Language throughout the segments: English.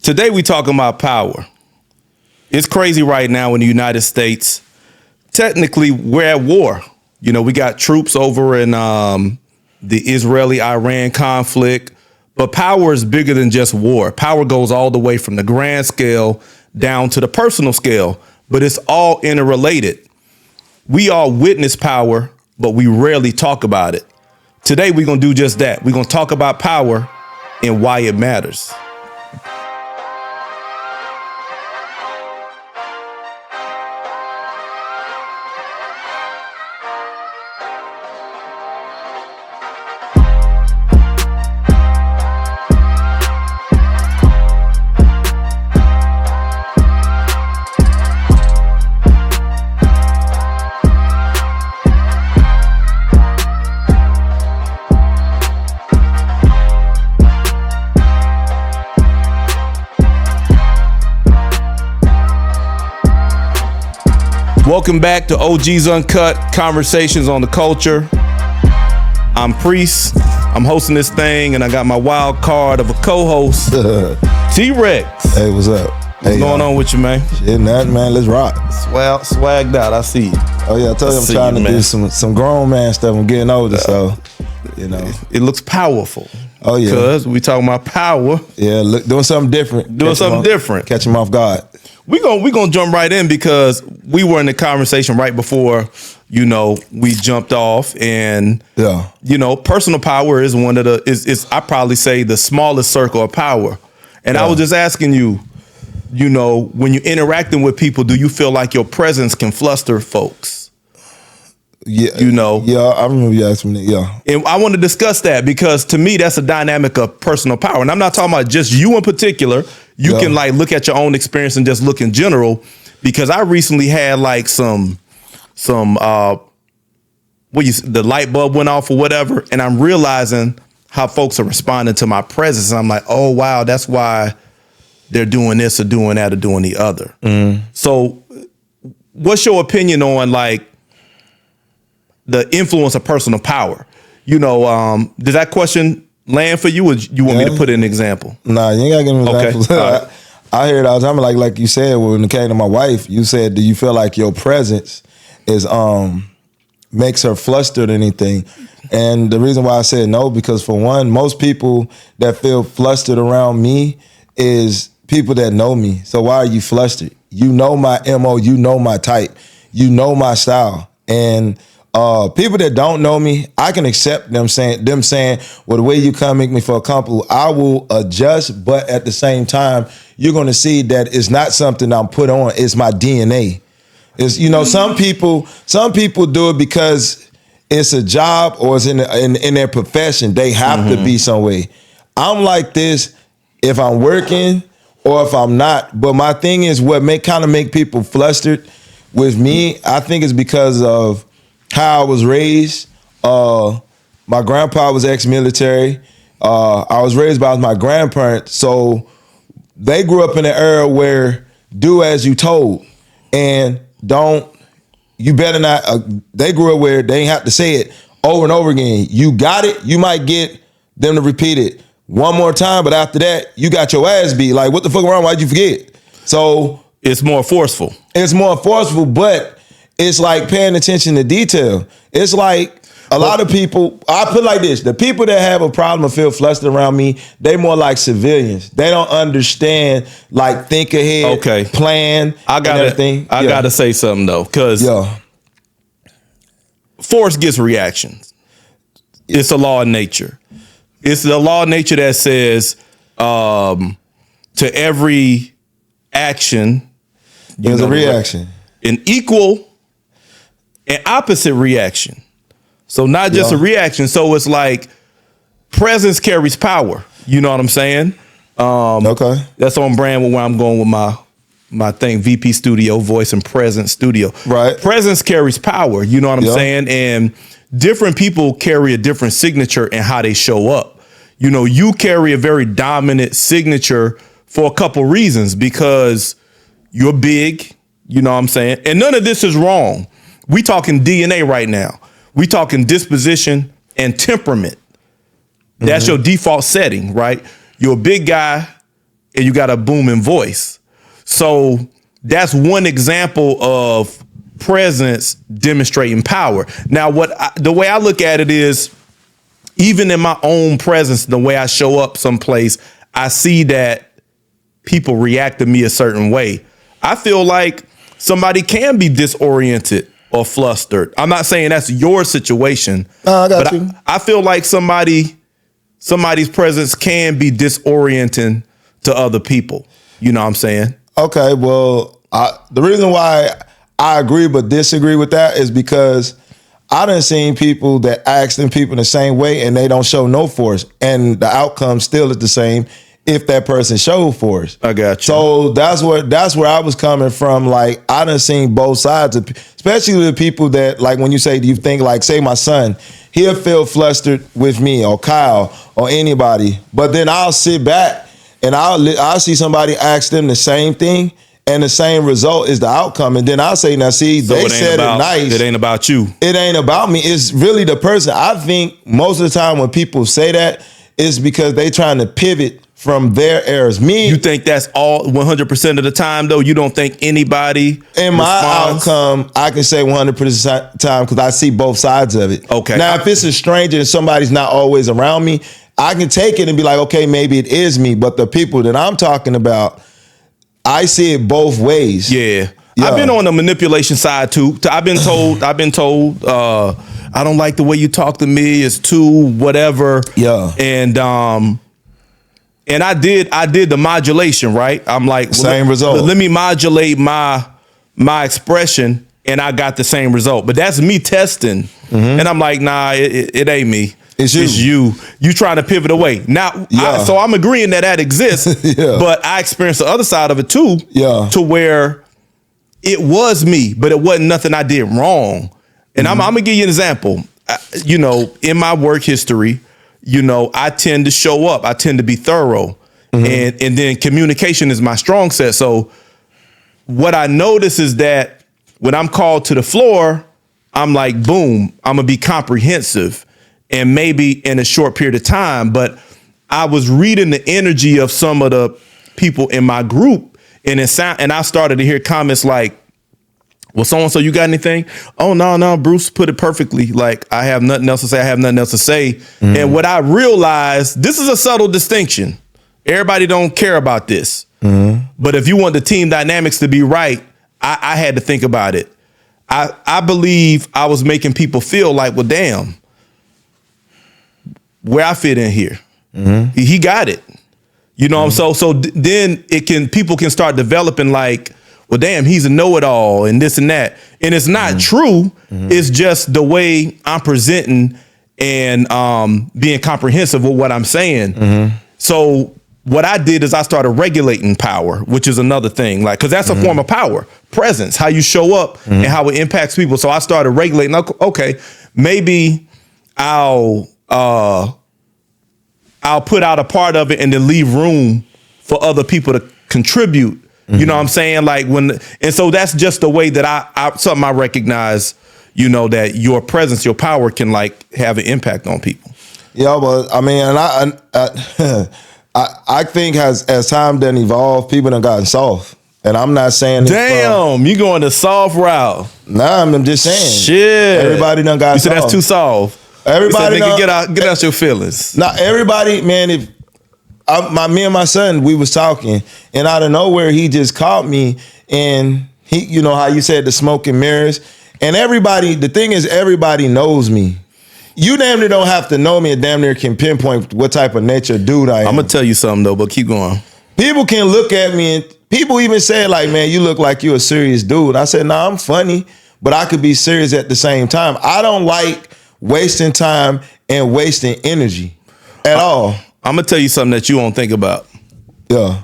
Today we talking about power. It's crazy right now in the United States. Technically, we're at war. You know, we got troops over in the Israeli-Iran conflict. But power is bigger than just war. Power goes all the way from the grand scale down to the personal scale. But it's all interrelated. We all witness power, but we rarely talk about it. Today, we're going to do just that. We're going to talk about power and why it matters. Welcome back to OG's Uncut, Conversations on the Culture. I'm Priest. I'm hosting this thing, and I got my wild card of a co-host, T-Rex. Hey, what's up? What's going on with you, man? Shit, nothing, man. Let's rock. Swagged out. I see you. Oh, yeah, I told you I'm trying to do some grown man stuff. I'm getting older, so, you know. It looks powerful. Oh, yeah. Because we talking about power. Yeah, look, doing something different. Catch him off guard. We gonna jump right in because we were in the conversation right before, you know, we jumped off, and you know, personal power is one of the is I probably say the smallest circle of power. And I was just asking you, you know, when you're interacting with people, do you feel like your presence can fluster folks? Yeah, you know. Yeah, I remember you asking me that. Yeah, and I want to discuss that because to me that's a dynamic of personal power, and I'm not talking about just you in particular. You can like look at your own experience and just look in general, because I recently had like the light bulb went off or whatever, and I'm realizing how folks are responding to my presence, and I'm like, oh wow, that's why they're doing this or doing that or doing the other. So, what's your opinion on like the influence of personal power? You know, did that question land for you, or you want me to put in an example? Nah, you ain't gotta give me an example. Right. I hear it all the time. Like you said, when it came to my wife, you said, do you feel like your presence is makes her flustered or anything? And the reason why I said no, because for one, most people that feel flustered around me is people that know me. So why are you flustered? You know my MO, you know my type, you know my style. And people that don't know me, I can accept them saying, well, the way you come make me feel comfortable, I will adjust, but at the same time, you're gonna see that it's not something I'm put on, it's my DNA. It's, you know, some people do it because it's a job or it's in their profession. They have to be some way. I'm like this if I'm working or if I'm not. But my thing is what kind of make people flustered with me, I think it's because of how I was raised. My grandpa was ex-military. I was raised by my grandparents, so they grew up in an era where do as you told, and you better not. They grew up where they ain't have to say it over and over again. You got it. You might get them to repeat it one more time, but after that, you got your ass beat. Like, what the fuck wrong? Why'd you forget? So it's more forceful. But it's like paying attention to detail. It's like a lot of people, I put it like this, the people that have a problem or feel flustered around me, they more like civilians. They don't understand, like, think ahead, plan, everything. I gotta say something though, because force gets reactions. It's a law of nature. It's the law of nature that says to every action, there's a reaction. An equal and opposite reaction. So not just a reaction. So it's like presence carries power. You know what I'm saying? That's on brand with where I'm going with my thing, VP Studio, Voice and Presence Studio. Right. Presence carries power. You know what I'm saying? And different people carry a different signature in how they show up. You know, you carry a very dominant signature for a couple reasons, because you're big, you know what I'm saying? And none of this is wrong. We talking DNA right now. We talking disposition and temperament. That's your default setting, right? You're a big guy and you got a booming voice. So that's one example of presence demonstrating power. Now, the way I look at it is, even in my own presence, the way I show up someplace, I see that people react to me a certain way. I feel like somebody can be disoriented or flustered. I'm not saying that's your situation, I got you. I feel like somebody's presence can be disorienting to other people. You know what I'm saying? Okay, well, the reason why I agree but disagree with that is because I done seen people that ask them people the same way and they don't show no force, and the outcome still is the same if that person showed force. I got you. So that's where I was coming from. Like, I done seen both sides of, especially the people that, like, when you say, do you think, like, say my son, he'll feel flustered with me or Kyle or anybody, but then I'll sit back and I'll see somebody ask them the same thing, and the same result is the outcome. And then I'll say, now see, So they said it nice. It ain't about you. It ain't about me. It's really the person. I think most of the time when people say that, it's because they trying to pivot from their errors. Me, You think that's all 100% of the time, though? You don't think anybody in my responds? outcome, I can say 100% time because I see both sides of it. Okay. Now, if it's a stranger and somebody's not always around me, I can take it and be like, okay, maybe it is me. But the people that I'm talking about, I see it both ways. Yeah. I've been on the manipulation side too. I've been told, I don't like the way you talk to me. It's too whatever. Yeah. And I did the modulation, right? I'm like, Same result. Let me modulate my expression, and I got the same result. But that's me testing. And I'm like, nah, it ain't me. It's you. You trying to pivot away. Now, Yeah. so I'm agreeing that exists, Yeah. but I experienced the other side of it too. Yeah. To where it was me, but it wasn't nothing I did wrong. And I'm gonna give you an example. In my work history, I tend to show up. I tend to be thorough, and then communication is my strong set. So what I notice is that when I'm called to the floor, I'm like, boom, I'm gonna be comprehensive, and maybe in a short period of time. But I was reading the energy of some of the people in my group, and I started to hear comments like, well, so-and-so, you got anything? Oh, no, Bruce put it perfectly. Like, I have nothing else to say. I have nothing else to say. And what I realized, this is a subtle distinction. Everybody don't care about this. But if you want the team dynamics to be right, I had to think about it. I believe I was making people feel like, well, damn, where I fit in here. He got it. You know what I'm saying? So then people can start developing like, well, damn, he's a know-it-all and this and that. And it's not true. It's just the way I'm presenting and being comprehensive with what I'm saying. So what I did is I started regulating power, which is another thing. Like, because that's a form of power, presence, how you show up and how it impacts people. So I started regulating. Okay, maybe I'll put out a part of it and then leave room for other people to contribute. You know what I'm saying? Like and so that's just the way that something I recognize, that your presence, your power can like have an impact on people. Yeah, but I mean, and I think as time done evolved, people done gotten soft. And I'm not saying damn, you going the soft route. Nah, I'm just saying. Shit. Everybody done got soft. You said that's too soft. Everybody done, get out your feelings. Now everybody, man, me and my son, we was talking, and out of nowhere, he just caught me, and he, you know how you said the smoke and mirrors, and the thing is, everybody knows me. You damn near don't have to know me, and damn near can pinpoint what type of nature dude I am. I'm gonna tell you something though, but keep going. People can look at me, and people even say like, man, you look like you a serious dude. I said, nah, I'm funny, but I could be serious at the same time. I don't like wasting time and wasting energy at all. I'm gonna tell you something that you won't think about. Yeah.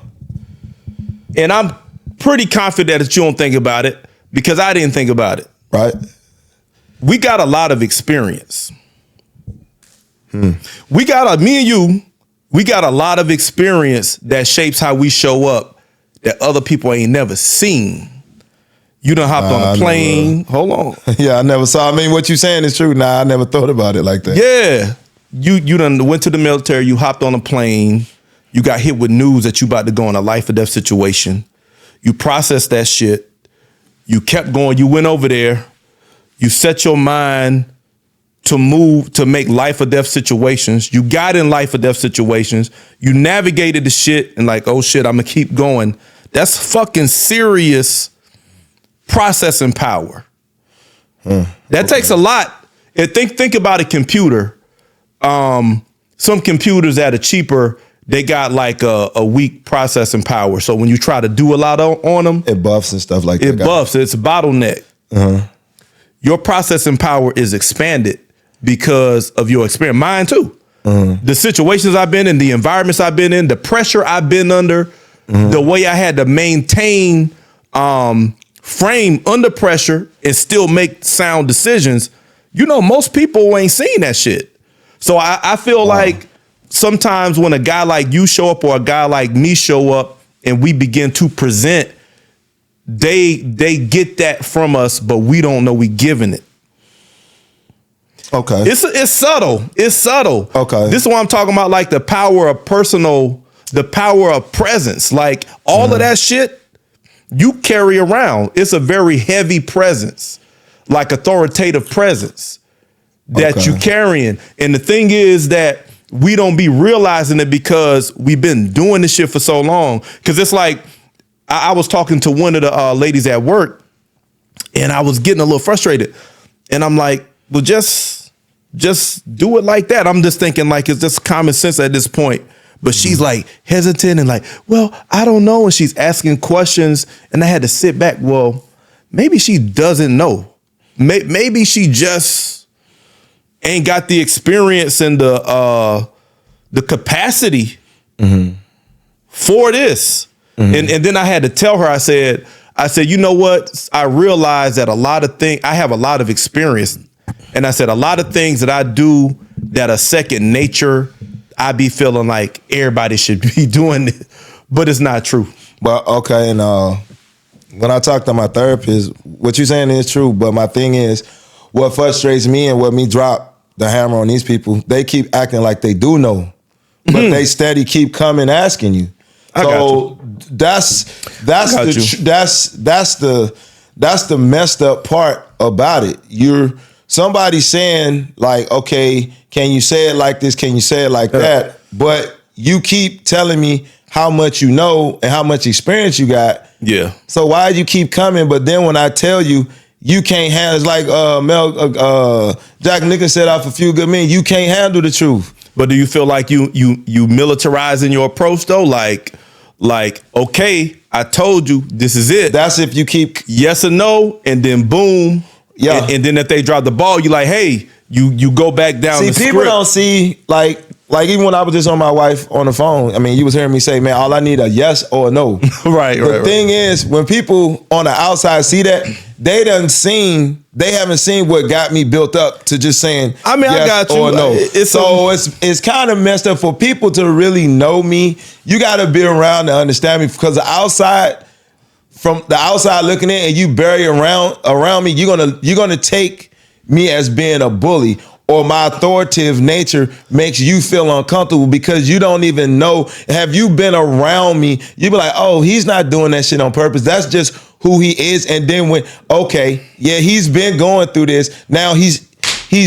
And I'm pretty confident that you don't think about it because I didn't think about it. Right. We got a lot of experience. Me and you, we got a lot of experience that shapes how we show up that other people ain't never seen. You done hopped on a plane. Hold on. Yeah, I never saw. I mean, what you saying is true. Nah, I never thought about it like that. Yeah. You done went to the military, you hopped on a plane, You got hit with news that you about to go in a life or death situation. You processed that shit. You kept going. You went over there. You set your mind to move, to make life or death situations. You got in life or death situations. You navigated the shit and like, oh shit, I'm gonna keep going. That's fucking serious processing power. That takes a lot. And think about a computer. Some computers that are cheaper, they got like a weak processing power. So when you try to do a lot on them, it buffs and stuff like that. It buffs. It's a bottleneck. Your processing power is expanded because of your experience. Mine too. The situations I've been in, the environments I've been in, the pressure I've been under, the way I had to maintain frame under pressure and still make sound decisions. You know, most people ain't seen that shit. So I feel like sometimes when a guy like you show up or a guy like me show up and we begin to present, they get that from us, but we don't know we giving it. Okay. It's subtle. It's subtle. Okay. This is what I'm talking about, like the power of the power of presence. Like all of that shit you carry around. It's a very heavy presence, like authoritative presence that you carrying. And the thing is that we don't be realizing it because we've been doing this shit for so long. Cause it's like, I was talking to one of the ladies at work and I was getting a little frustrated and I'm like, well, just do it like that. I'm just thinking like, it's just common sense at this point. But she's like hesitant and like, well, I don't know. And she's asking questions and I had to sit back. Well, maybe she doesn't know. Maybe she just ain't got the experience and the capacity for this. And then I had to tell her, I said, you know what? I realized that I have a lot of experience. And I said, a lot of things that I do that are second nature, I be feeling like everybody should be doing it, but it's not true. But okay, and when I talk to my therapist, what you're saying is true, but my thing is, what frustrates me and what me drop the hammer on these people, they keep acting like they do know, but they steady keep coming asking you. So that's the messed up part about it. You're somebody saying like, okay, can you say it like this? Can you say it like that? But you keep telling me how much you know and how much experience you got. Yeah. So why you keep coming? But then when I tell you, you can't handle, it's like Jack Nicholson said off A Few Good Men, you can't handle the truth. But do you feel like you militarizing your approach though? Like, okay, I told you this is it. That's if you keep yes or no, and then boom. Yeah. And then if they drop the ball, you like, hey, you go back down the script. See, people don't see, like even when I was just on my wife on the phone, I mean, you was hearing me say, man, all I need a yes or a no. Right. The thing is, when people on the outside see that, they haven't seen what got me built up to just saying I mean, yes I got you. Or no. It's kind of messed up for people to really know me. You got to be around to understand me because from the outside looking in and you bury around me, you're gonna take me as being a bully or my authoritative nature makes you feel uncomfortable because you don't even know. Have you been around me? You be like, oh, he's not doing that shit on purpose. That's just who he is. And then he's been going through this. Now he's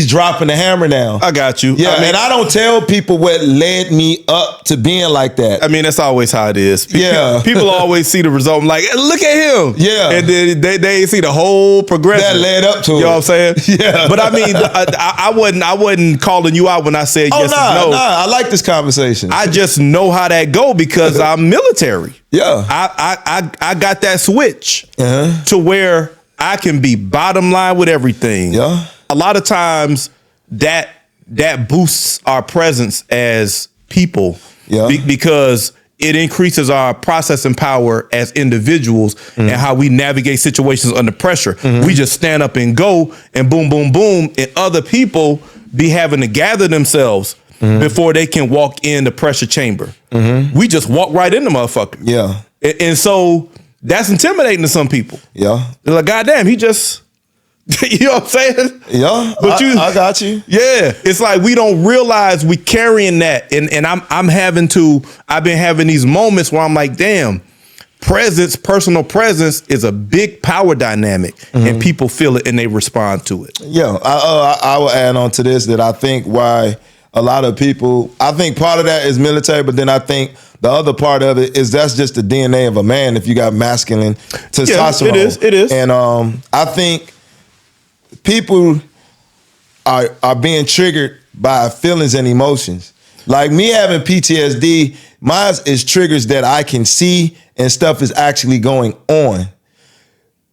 dropping the hammer now. I got you. Yeah, and I don't tell people what led me up to being like that. I mean, that's always how it is. People always see the result. I'm like, look at him. Yeah. And then they see the whole progression. That led up to it. You know what I'm saying? Yeah. But I mean, I wasn't calling you out when I said yes or no. I like this conversation. I just know how that go because I'm military. Yeah. I got that switch to where I can be bottom line with everything. Yeah. A lot of times that boosts our presence as people because it increases our processing power as individuals and how we navigate situations under pressure. We just stand up and go and boom, boom, boom. And other people be having to gather themselves before they can walk in the pressure chamber. We just walk right in the motherfucker. Yeah. And so that's intimidating to some people. Yeah. They're like, goddamn, he just You know what I'm saying? Yeah, But I got you. Yeah, it's like we don't realize we carrying that, and I've been having these moments where I'm like, damn, personal presence is a big power dynamic, and people feel it and they respond to it. Yeah, I will add on to this that I think why a lot of people, I think part of that is military, but then I think the other part of it is that's just the DNA of a man. If you got masculine testosterone, it is, and I think people are being triggered by feelings and emotions. Like me having PTSD, mine is triggers that I can see and stuff is actually going on.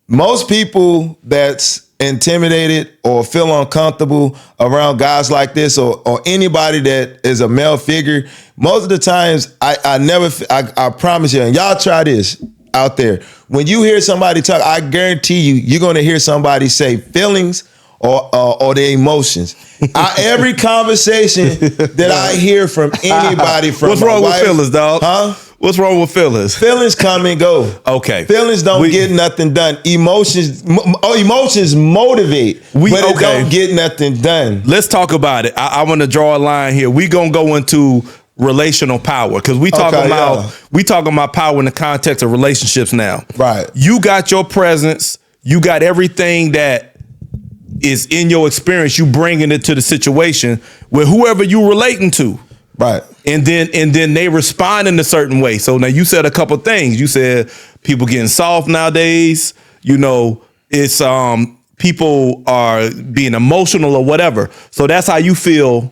Most people that's intimidated or feel uncomfortable around guys like this or anybody that is a male figure, most of the times I promise you, and y'all try this out there. When you hear somebody talk, I guarantee you're going to hear somebody say feelings or their emotions. Every conversation that I hear from anybody from what's wrong with feelings, dog? Huh? What's wrong with feelings? Feelings come and go. Okay. Feelings don't get nothing done. Emotions motivate, but it don't get nothing done. Let's talk about it. I want to draw a line here. We gonna go into relational power because we talking about power in the context of relationships now. Right. You got your presence. You got everything that is in your experience. You bringing it to the situation with whoever you relating to. Right. And then they respond in a certain way. So now you said a couple things. You said people getting soft nowadays. You know, it's people are being emotional or whatever. So that's how you feel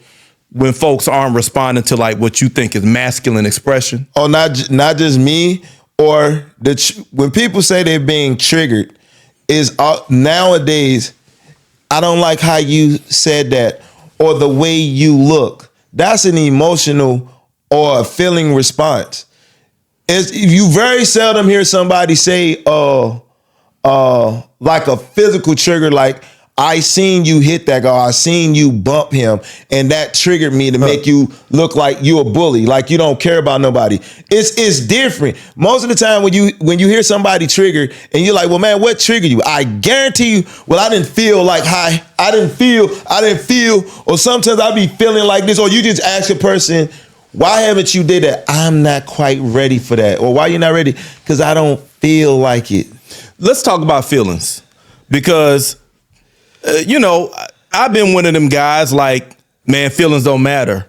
when folks aren't responding to like what you think is masculine expression. Oh, not just me or when people say they're being triggered is nowadays. I don't like how you said that or the way you look. That's an emotional or a feeling response. You very seldom hear somebody say, like a physical trigger, like I seen you hit that guy, I seen you bump him, and that triggered me to make you look like you a bully, like you don't care about nobody. It's different. Most of the time when you hear somebody triggered and you're like, well, man, what triggered you? I guarantee you, well, I didn't feel like high. I didn't feel, or sometimes I be feeling like this, or you just ask a person, why haven't you did that? I'm not quite ready for that. Or why you not ready? Because I don't feel like it. Let's talk about feelings because I've been one of them guys like, man, feelings don't matter.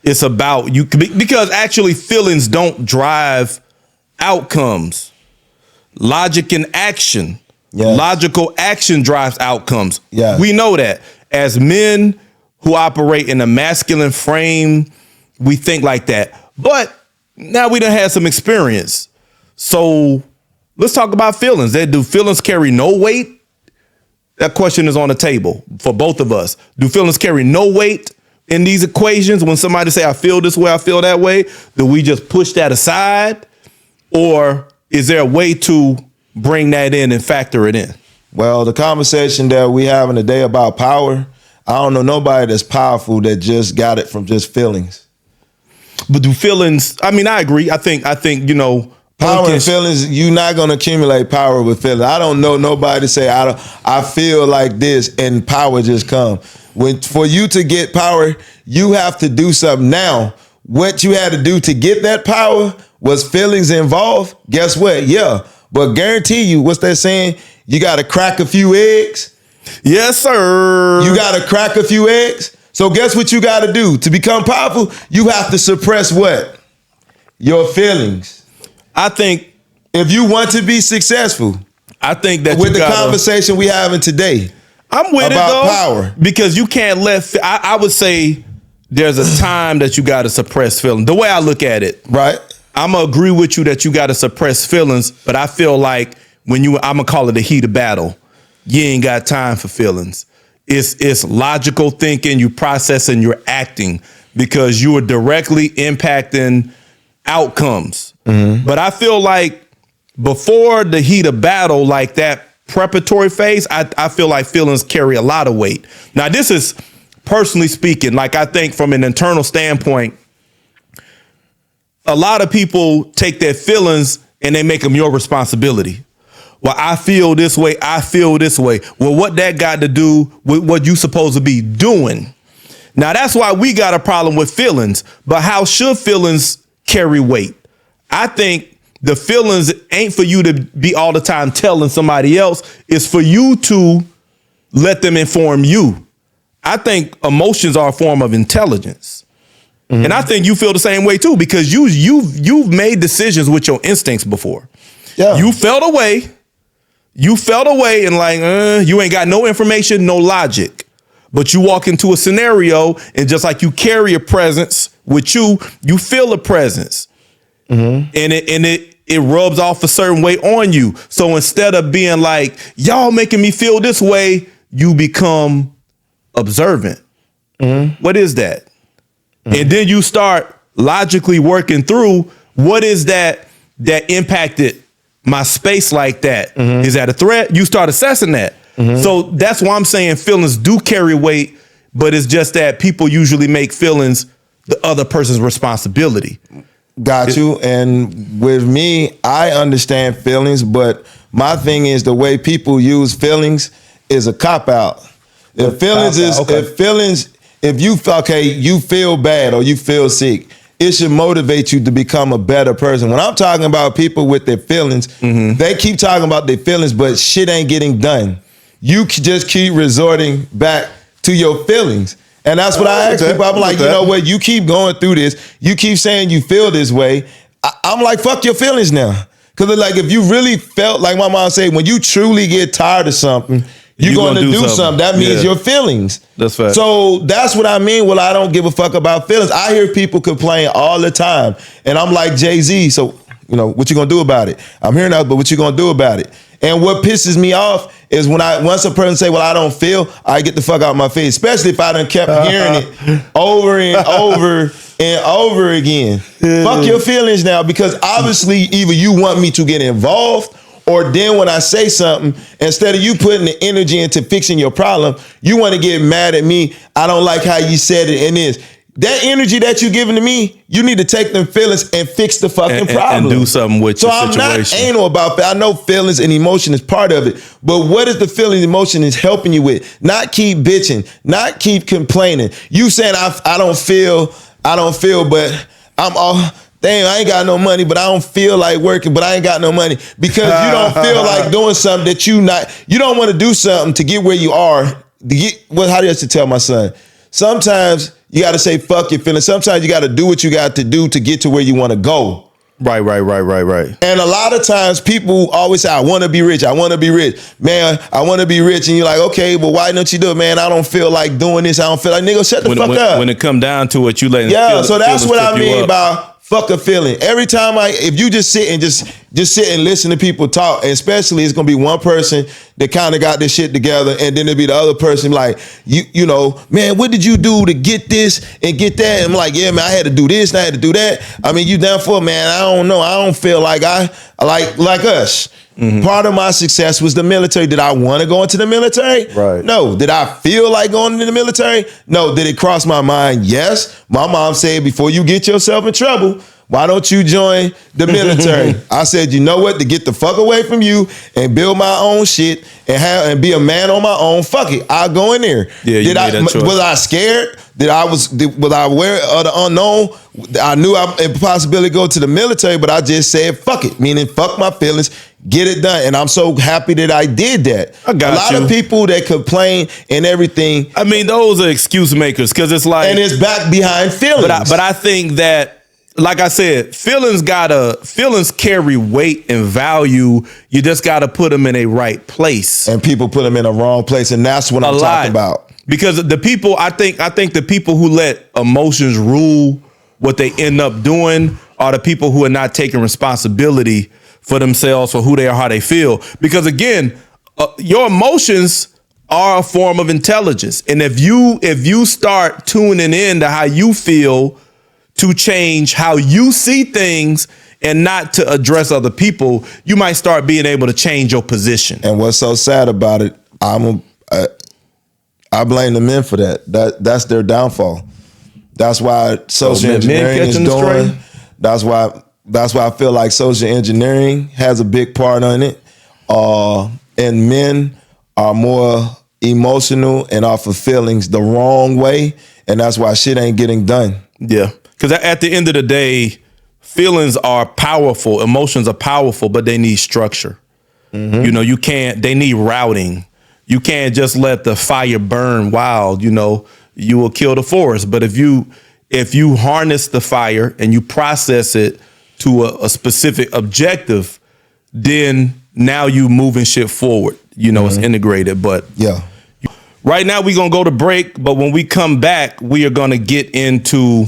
It's about you because actually feelings don't drive outcomes. Logic and action. Yes. Logical action drives outcomes. Yeah. We know that. As men who operate in a masculine frame, we think like that. But now we done had some experience. So let's talk about feelings. Do feelings carry no weight? That question is on the table for both of us. Do feelings carry no weight in these equations? When somebody say, I feel this way, I feel that way, do we just push that aside? Or is there a way to bring that in and factor it in? Well, the conversation that we having today about power, I don't know nobody that's powerful that just got it from just feelings. But do feelings, I mean, I agree. I think, power and feelings, you're not going to accumulate power with feelings. I don't know nobody say, I feel like this and power just come. For you to get power, you have to do something. Now, what you had to do to get that power was feelings involved. Guess what? Yeah. But guarantee you, what's that saying? You got to crack a few eggs. Yes, sir. You got to crack a few eggs. So guess what you got to do? To become powerful, you have to suppress what? Your feelings. I think if you want to be successful, I think that with the conversation we having today, I'm with about it though, power, because you can't let. I would say there's a time that you got to suppress feelings. The way I look at it, right? I'm gonna agree with you that you got to suppress feelings, but I feel like I'm gonna call it a heat of battle. You ain't got time for feelings. It's logical thinking. You processing. You're acting because you are directly impacting outcomes. Mm-hmm. But I feel like before the heat of battle, like that preparatory phase, I feel like feelings carry a lot of weight. Now, this is personally speaking, like I think from an internal standpoint, a lot of people take their feelings and they make them your responsibility. well, I feel this way. I feel this way. Well, what that got to do with what you supposed to be doing? Now, that's why we got a problem with feelings. But how should feelings carry weight? I think the feelings ain't for you to be all the time telling somebody else. It's for you to let them inform you. I think emotions are a form of intelligence. Mm-hmm. And I think you feel the same way too, because you've made decisions with your instincts before. Yeah. You felt away and like, you ain't got no information, no logic. But you walk into a scenario and just like you carry a presence with you, you feel a presence. Mm-hmm. And it rubs off a certain way on you. So instead of being like, y'all making me feel this way, you become observant. Mm-hmm. What is that? Mm-hmm. And then you start logically working through what is that impacted my space like that. Mm-hmm. Is that a threat? You start assessing that. Mm-hmm. So that's why I'm saying feelings do carry weight, but it's just that people usually make feelings the other person's responsibility. Got you. And with me, I understand feelings, but my thing is the way people use feelings is a cop-out. If you feel bad or you feel sick, it should motivate you to become a better person. When I'm talking about people with their feelings, mm-hmm. they keep talking about their feelings, but shit ain't getting done. You just keep resorting back to your feelings. And that's what I ask people. I'm like, you know what? You keep going through this. You keep saying you feel this way. I'm like, fuck your feelings now. Because like, if you really felt, like my mom said, when you truly get tired of something, you're going to do something. That means your feelings. That's fact. So that's what I mean. Well, I don't give a fuck about feelings. I hear people complain all the time. And I'm like, Jay-Z, so, what you going to do about it? I'm hearing that, but what you going to do about it? And what pisses me off is once a person say, well, I don't feel, I get the fuck out of my face. Especially if I done kept hearing it over and over and over again. Fuck your feelings now, because obviously either you want me to get involved, or then when I say something, instead of you putting the energy into fixing your problem, you want to get mad at me. I don't like how you said it and this. That energy that you giving to me, you need to take them feelings and fix the fucking problem. And do something with your situation. So I'm not anal about that. I know feelings and emotion is part of it. But what is the feeling and emotion is helping you with? Not keep bitching. Not keep complaining. You saying I don't feel, but I'm all... Damn, I ain't got no money, but I don't feel like working, but I ain't got no money. Because you don't feel like doing something that you don't want to do something to get where you are. How do you have to tell my son? Sometimes you got to say, fuck your feelings. Sometimes you got to do what you got to do to get to where you want to go. Right. And a lot of times people always say, I want to be rich. I want to be rich. Man, I want to be rich. And you're like, okay, but why don't you do it? Man, I don't feel like doing this. I don't feel like, nigga, shut the fuck up. When it come down to it, you letting so that's what I mean by fuck a feeling. Every time if you just sit and just sit and listen to people talk, and especially it's gonna be one person that kind of got this shit together, and then it'll be the other person like, you know, man, what did you do to get this and get that? And I'm like, yeah, man, I had to do this and I had to do that. I mean, you down for it, man? I don't know. I don't feel like I like us. Mm-hmm. Part of my success was the military. Did I want to go into the military? Right. No. Did I feel like going into the military? No. Did it cross my mind? Yes. My mom said, before you get yourself in trouble, why don't you join the military? I said, you know what? To get the fuck away from you and build my own shit and be a man on my own. Fuck it. I'll go in there. Yeah, was I scared? Was I aware of the unknown? I knew I had possibility to go to the military, but I just said, fuck it. Meaning, fuck my feelings. Get it done. And I'm so happy that I did that. A lot of people that complain and everything. I mean, those are excuse makers, because it's like. And it's back behind feelings. But I think that, like I said, feelings carry weight and value. You just got to put them in a right place. And people put them in a wrong place. And that's what I'm talking about. Because the people, I think the people who let emotions rule what they end up doing are the people who are not taking responsibility for themselves, for who they are, how they feel. Because again, your emotions are a form of intelligence. And if you start tuning in to how you feel to change how you see things and not to address other people, you might start being able to change your position. And what's so sad about it, I blame the men for that. That's their downfall. That's why social engineering is doing. That's why I feel like social engineering has a big part on it. And men are more emotional and off of feelings the wrong way, and that's why shit ain't getting done. Yeah, because at the end of the day, feelings are powerful, emotions are powerful, but they need structure. You know, they need routing. You can't just let the fire burn wild, you know, you will kill the forest. But if you harness the fire and you process it to a specific objective, then now you moving shit forward. You know, it's integrated. But Yeah. right now we're going to go to break. But when we come back, we are going to get into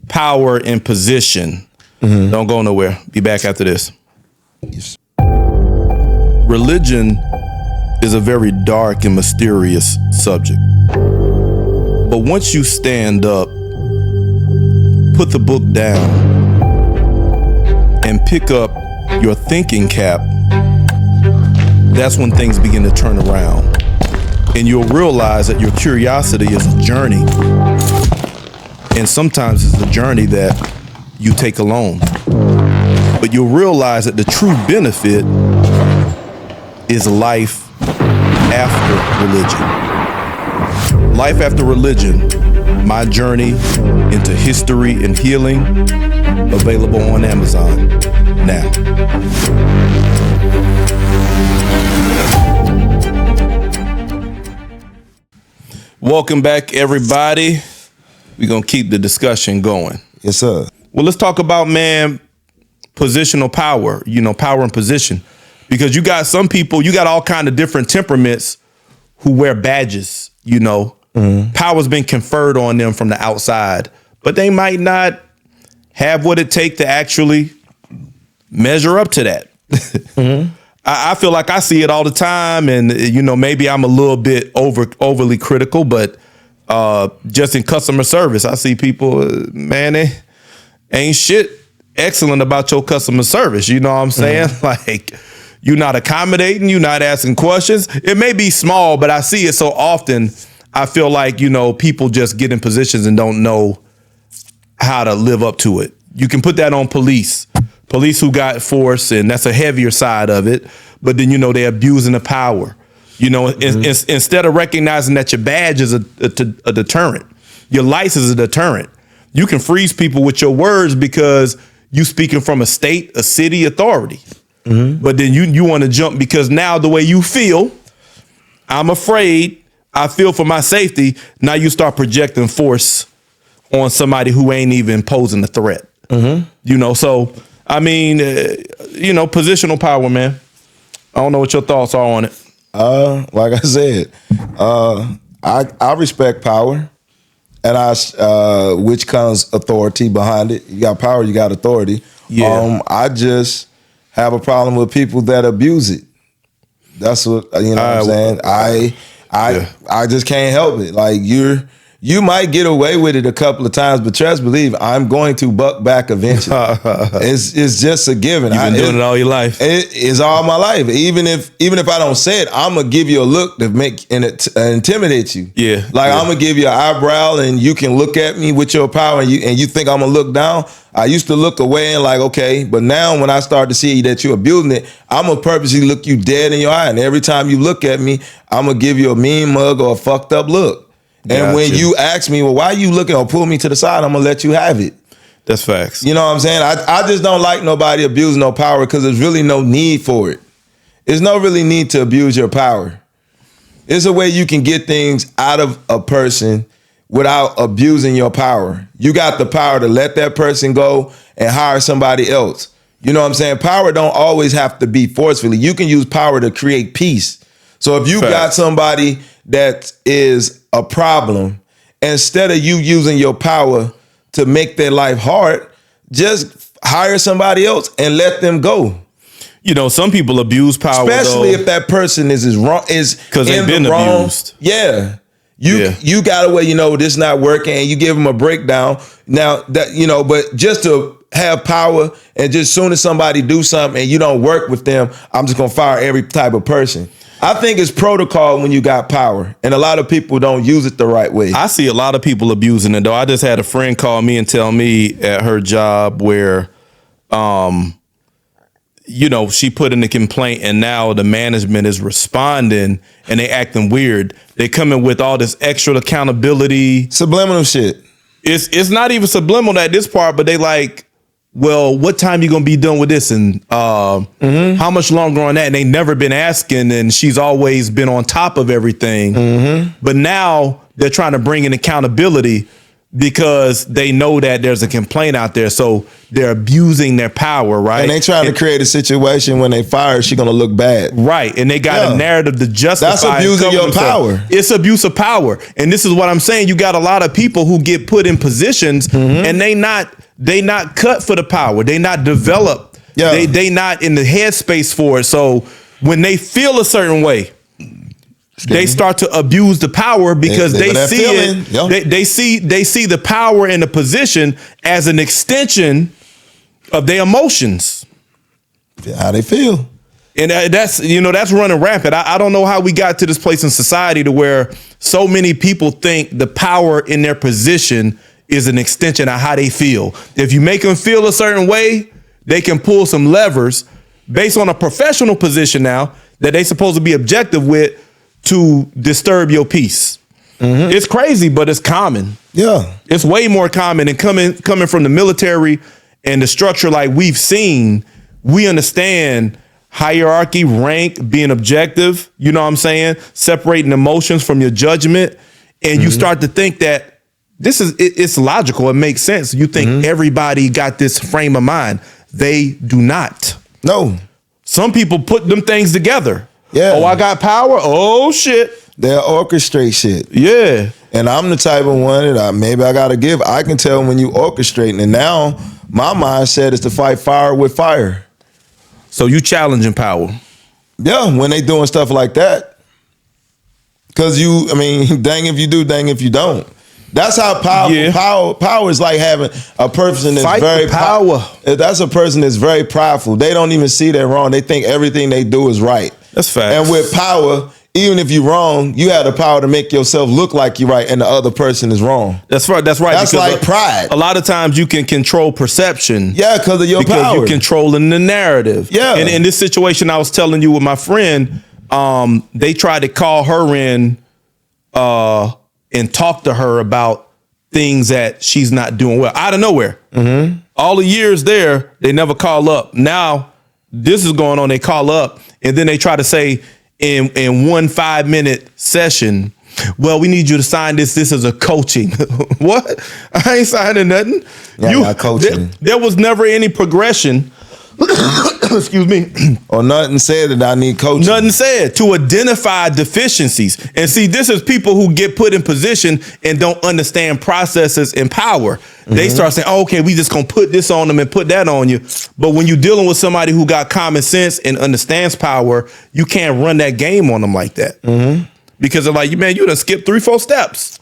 power and position. Don't go nowhere. Be back after this. Yes. Religion is a very dark and mysterious subject. But once you stand up, put the book down, and pick up your thinking cap, that's when things begin to turn around. And you'll realize that your curiosity is a journey. And sometimes it's a journey that you take alone. But you'll realize that the true benefit is life after religion. Life after religion, my journey into history and healing, available on Amazon now. Welcome back, everybody. We're going to keep the discussion going. Yes, sir. Well, let's talk about, man, positional power, you know, power and position. Because you got some people, you got all kind of different temperaments who wear badges, you know. Power's been conferred on them from the outside, but they might not have what it takes to actually measure up to that. I feel like I see it all the time, and, you know, maybe I'm a little bit overly critical, but just in customer service, I see people, man, they ain't shit excellent about your customer service. You know what I'm saying? Like, you're not accommodating, you're not asking questions. It may be small, but I see it so often. I feel like, you know, people just get in positions and don't know how to live up to it. You can put that on police who got force, and that's a heavier side of it. But then, you know, they're abusing the power. You know, instead of recognizing that your badge is a deterrent, your license is a deterrent. You can freeze people with your words because you speaking from a state, a city authority. But then you want to jump because now the way you feel, I'm afraid, I feel for my safety. Now you start projecting force on somebody who ain't even posing a threat. You know, so, I mean, you know, positional power, man. I don't know what your thoughts are on it. Like I said, I respect power, and which comes authority behind it. You got power, you got authority. Yeah. I just have a problem with people that abuse it. That's what, you know what I'm saying? I just can't help it. Like, you might get away with it a couple of times, but trust believe I'm going to buck back eventually. It's just a given. You've been doing it all your life. It's all my life. Even if I don't say it, I'm gonna give you a look to make and intimidate you. Yeah. Like, I'm gonna give you an eyebrow, and you can look at me with your power, and you think I'm gonna look down. I used to look away and like, okay, but now when I start to see that you're abusing it, I'm gonna purposely look you dead in your eye, and every time you look at me, I'm gonna give you a mean mug or a fucked up look. And when you ask me, well, why are you looking, or pull me to the side, I'm gonna let you have it. That's facts. You know what I'm saying? I just don't like nobody abusing no power, because there's really no need for it. There's no really need to abuse your power. It's a way you can get things out of a person without abusing your power. You got the power to let that person go and hire somebody else. You know what I'm saying? Power don't always have to be forcefully. You can use power to create peace. So if you got somebody that is a problem, instead of you using your power to make their life hard, just hire somebody else and let them go. You know, some people abuse power, especially if that person is wrong, is because they've been abused. Yeah. You got a way, you know, this not working, and you give them a breakdown. Now that, you know, but just to have power, and just soon as somebody do something and you don't work with them, I'm just gonna fire every type of person. I think it's protocol when you got power, and a lot of people don't use it the right way. I see a lot of people abusing it, though. I just had a friend call me and tell me at her job where she put in a complaint and now the management is responding and they acting weird. They coming with all this extra accountability. Subliminal shit. It's not even subliminal at this part, but they like, well, what time you gonna be done with this? And how much longer on that? And they never been asking, and she's always been on top of everything. But now they're trying to bring in accountability because they know that there's a complaint out there. So they're abusing their power, right? And they trying to create a situation when they fire, she's gonna look bad. Right. And they got a narrative to justify. That's abusing your power. It's abuse of power. And this is what I'm saying. You got a lot of people who get put in positions and they not cut for the power. They not developed. Yeah. They not in the headspace for it. So when they feel a certain way, they start to abuse the power because they see it. Yep. They see the power in the position as an extension of their emotions. How they feel. And that's running rampant. I don't know how we got to this place in society to where so many people think the power in their position is an extension of how they feel. If you make them feel a certain way, they can pull some levers based on a professional position now that they supposed to be objective with to disturb your peace. It's crazy, but it's common. Yeah. It's way more common. And coming from the military and the structure like we've seen, we understand hierarchy, rank, being objective, you know what I'm saying? Separating emotions from your judgment. And you start to think that it's logical. It makes sense. You think everybody got this frame of mind. They do not. No. Some people put them things together. Yeah. Oh, I got power. Oh, shit. They'll orchestrate shit. Yeah. And I'm the type of one that I got to give. I can tell when you orchestrating. And now my mindset is to fight fire with fire. So you challenging power. Yeah, when they doing stuff like that. Because dang if you do, dang if you don't. That's how power is like having a person that's Fight very power. That's a person that's very prideful. They don't even see they're wrong. They think everything they do is right. That's fact. And with power, even if you're wrong, you have the power to make yourself look like you're right and the other person is wrong. That's right. That's right. That's like pride. A lot of times you can control perception. Yeah, because of your power. Because you're controlling the narrative. Yeah. And in this situation I was telling you with my friend, they tried to call her in and talk to her about things that she's not doing well. Out of nowhere. All the years there, they never call up. Now, this is going on. They call up and then they try to say in 1 5-minute session, well, we need you to sign this. This is a coaching. What? I ain't signing nothing. Yeah, not coaching. There was never any progression. Excuse me. Or nothing said that I need coaching. Nothing said to identify deficiencies. And see, this is people who get put in position and don't understand processes and power. They start saying, oh, okay, we just gonna put this on them and put that on you. But when you're dealing with somebody who got common sense and understands power, you can't run that game on them like that. Because they're like, man, you done skipped 3-4 steps.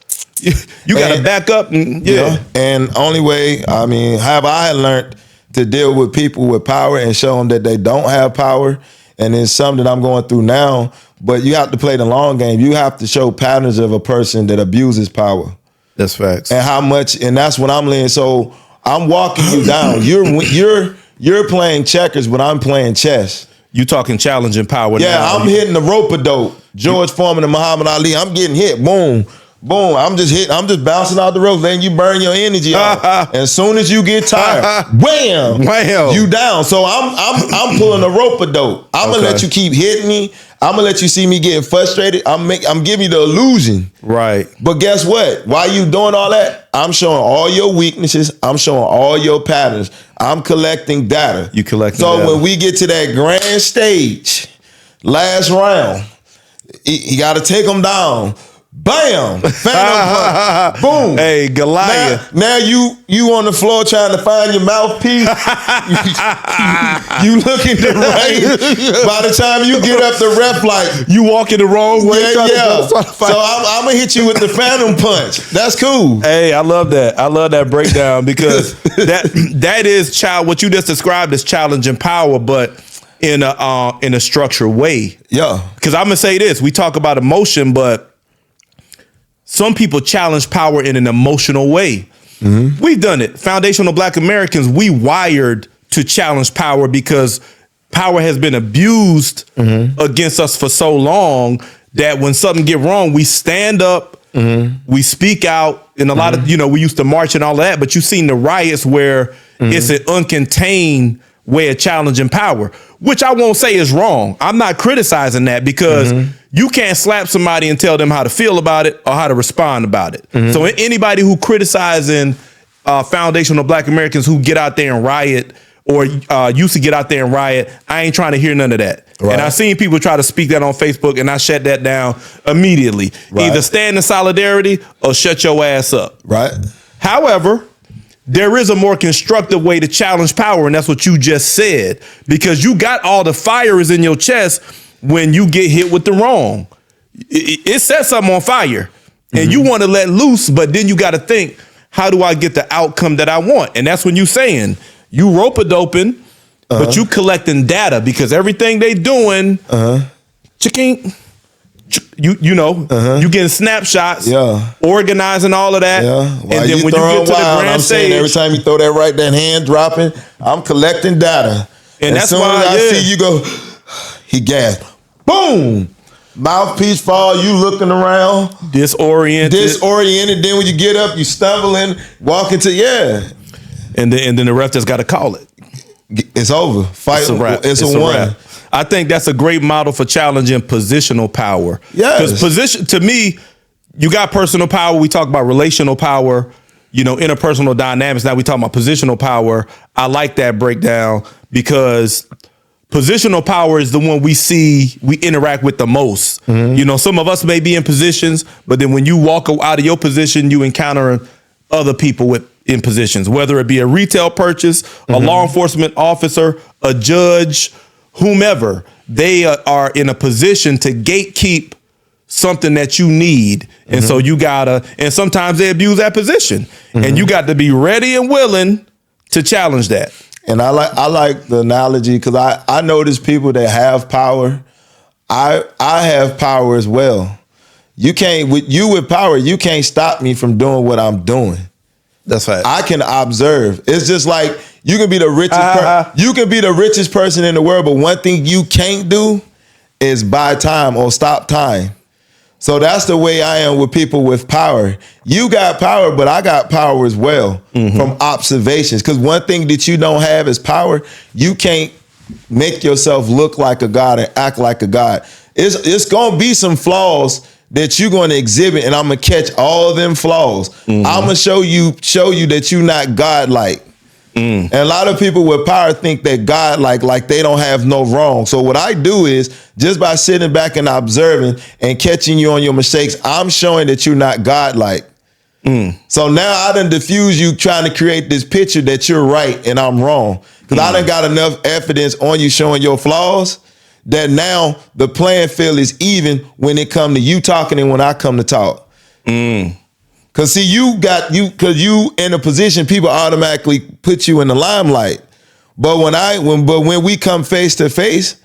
You got to back up. And only way, have I learned to deal with people with power and show them that they don't have power. And it's something that I'm going through now, but you have to play the long game. You have to show patterns of a person that abuses power. That's facts. And how much, and that's what I'm learning. So I'm walking you down. You're playing checkers, but I'm playing chess. You talking challenging power. Yeah, now. I'm hitting the rope-a-dope. George Foreman and Muhammad Ali. I'm getting hit. Boom. Boom. I'm just bouncing out the rope. Then you burn your energy off. As soon as you get tired, wham, you down. So I'm pulling a rope-a-dope. I'm gonna let you keep hitting me. I'm gonna let you see me getting frustrated. I'm giving you the illusion. Right. But guess what? While you doing all that, I'm showing all your weaknesses. I'm showing all your patterns. I'm collecting data. You collecting data. So when we get to that grand stage, last round, you got to take them down. Bam! Boom! Hey, Goliath. Now you on the floor trying to find your mouthpiece. you looking the right. By the time you get up, the ref like you walking the wrong way. Yeah. So I'm gonna hit you with the phantom punch. That's cool. Hey, I love that. I love that breakdown because that is what you just described as challenging power, but in a structured way. Yeah. Because I'm gonna say this: we talk about emotion, but some people challenge power in an emotional way. We've done it. Foundational Black Americans, we wired to challenge power because power has been abused against us for so long that when something get wrong, we stand up, we speak out, and a lot of, we used to march and all of that, but you've seen the riots where it's an uncontained way of challenging power, which I won't say is wrong. I'm not criticizing that because you can't slap somebody and tell them how to feel about it or how to respond about it. So anybody who criticizing foundational Black Americans who get out there and riot or used to get out there and riot, I ain't trying to hear none of that. Right. And I've seen people try to speak that on Facebook, and I shut that down immediately. Right. Either stand in solidarity or shut your ass up. Right. However, there is a more constructive way to challenge power, and that's what you just said, because you got all the fires in your chest when you get hit with the wrong. It sets something on fire, and you want to let loose, but then you got to think, how do I get the outcome that I want? And that's when you saying, you rope-a-doping, but you collecting data because everything they doing, you getting snapshots, organizing all of that, and then when you get to the grand stage, every time you throw that hand dropping, I'm collecting data. And as soon as I see you go, he gasped, boom, mouthpiece fall, you looking around, disoriented. Then when you get up, you stumbling, walking to and then the ref just got to call it. It's over. Fight. It's a wrap. It's a one. Wrap. I think that's a great model for challenging positional power. Yes. Because position, to me, you got personal power. We talk about relational power, interpersonal dynamics. Now we talk about positional power. I like that breakdown because positional power is the one we interact with the most. Some of us may be in positions, but then when you walk out of your position, you encounter other people in positions, whether it be a retail purchase, a law enforcement officer, a judge, whomever. They are in a position to gatekeep something that you need. And so you gotta, and sometimes they abuse that position. And you got to be ready and willing to challenge that. And I like the analogy because I notice people that have power. I have power as well. With power, you can't stop me from doing what I'm doing. That's right. I can observe. It's just like you can be the richest person in the world, but one thing you can't do is buy time or stop time. So that's the way I am with people with power. You got power, but I got power as well from observations. Because one thing that you don't have is power. You can't make yourself look like a god and act like a god. It's gonna be some flaws that you're going to exhibit, and I'm gonna catch all of them flaws. I'm gonna show you that you're not godlike. And a lot of people with power think that like they don't have no wrong. So what I do is just by sitting back and observing and catching you on your mistakes, I'm showing that you're not godlike. So now I done diffuse you trying to create this picture that you're right and I'm wrong. Because I done got enough evidence on you showing your flaws that now the playing field is even when it come to you talking and when I come to talk. Cause see, cause you in a position, people automatically put you in the limelight. But when we come face to face,